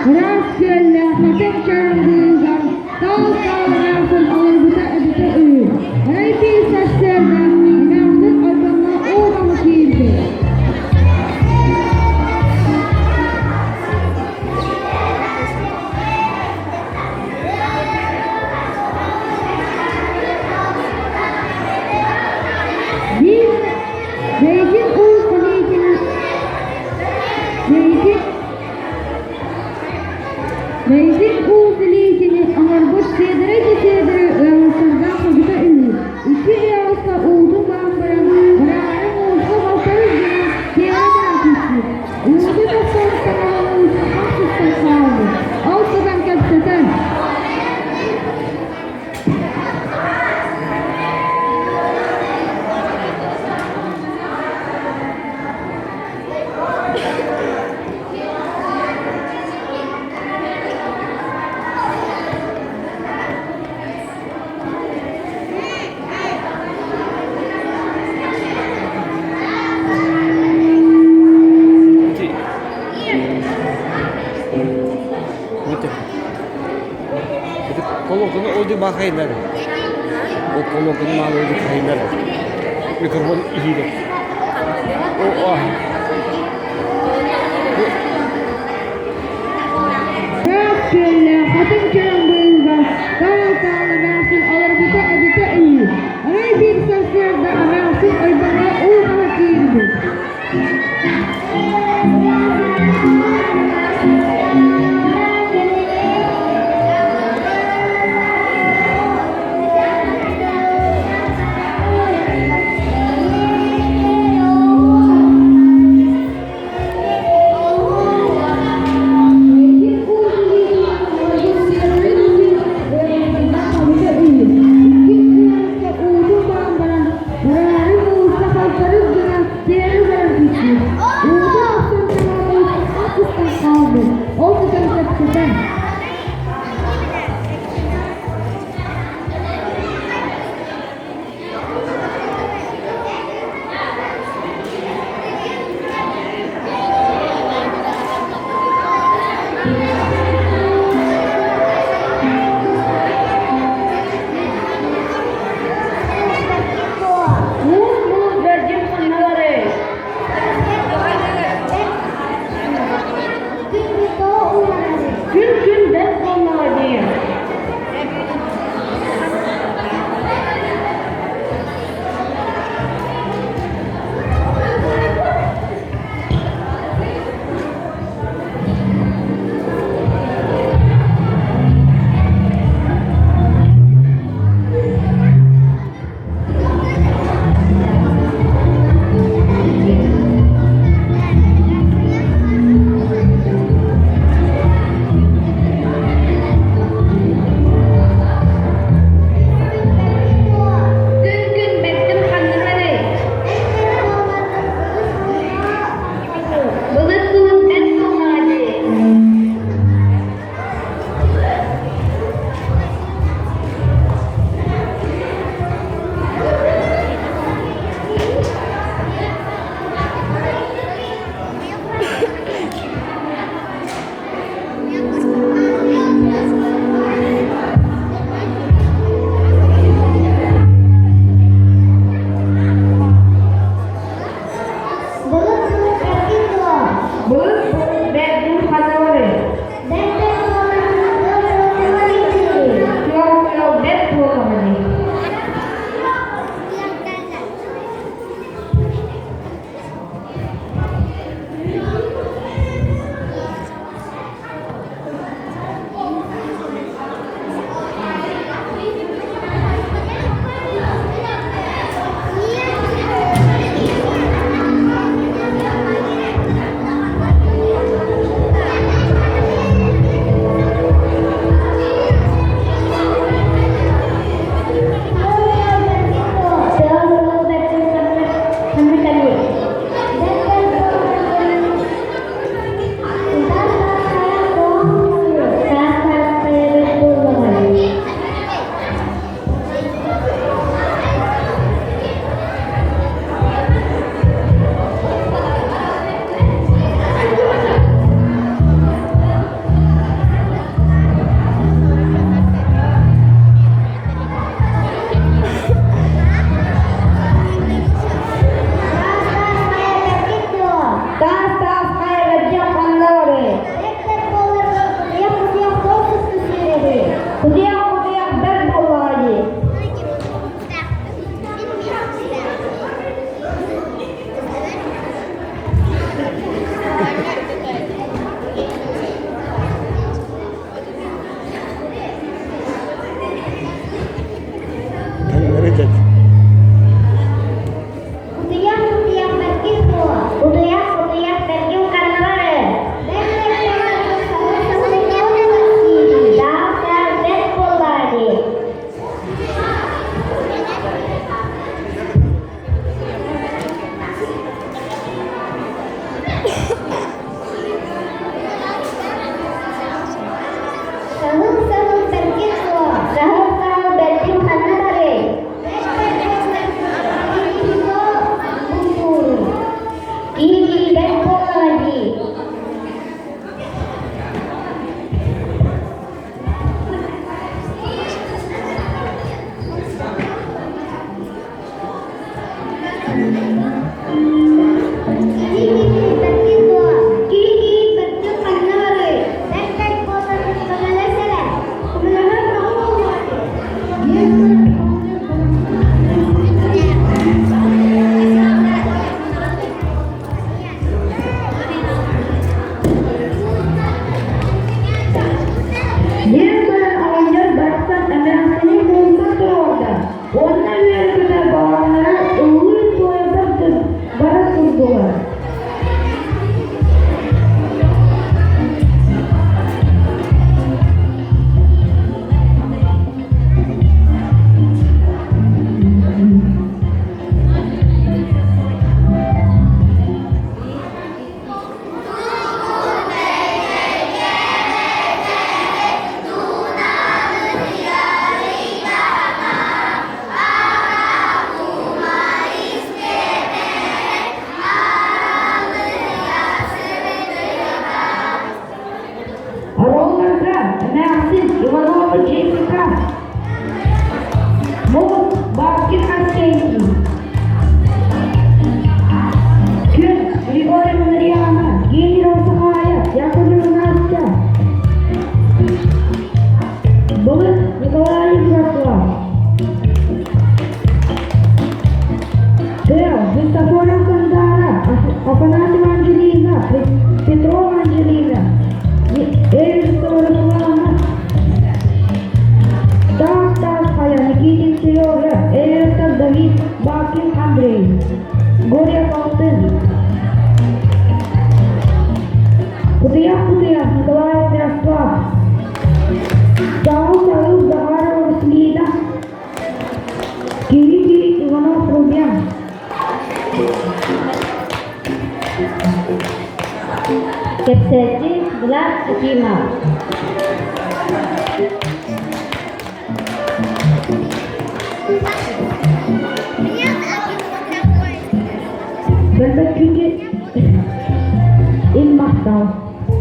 Rastgele hatem çağırdılar, dal dal alır bıta ölür. Her bir seslerden inançlık adamla o adamı kiyildi. Beylik Uğuz Ligi'nin Amarbut Sedire Sırdan Kıbrıda ünlü. İki Eylül'de Uğuz'un bağımbaran kararın Uğuz'u halkarız gelen Diyana'dan kuştu. Uğuz'u da sonuçta Uğuz'u haksızdan kaldı. Altıdan kapsatan. Kolokunu öldü bakaylar. O kolokunu mal öldü kaylar. Mikrofon iyi de. O Rastgele hatem çağırdılar, dal dal alır bıta ölür. Her bir seslerden inançlık adamla o adamı kiyildi. Jessica. Moğuz Bakir Askeri. Gün Grigori Mariana. Gini Rosahaya. Yakubun Nasya. Bulut Nikolai Yaslav. Teo Vistafora Sandara. Apanati Angelina. Petro Angelina. Elstoraslana. Stas Haya Nikitin Silora. Elsa David Bakir Andrei. Goria Fountain. Putih Nikolai Yaslav. Tahu Zahara Vasilina. Kiri Ivanov Rubian. Kepseci Vlad Akimov. Berikut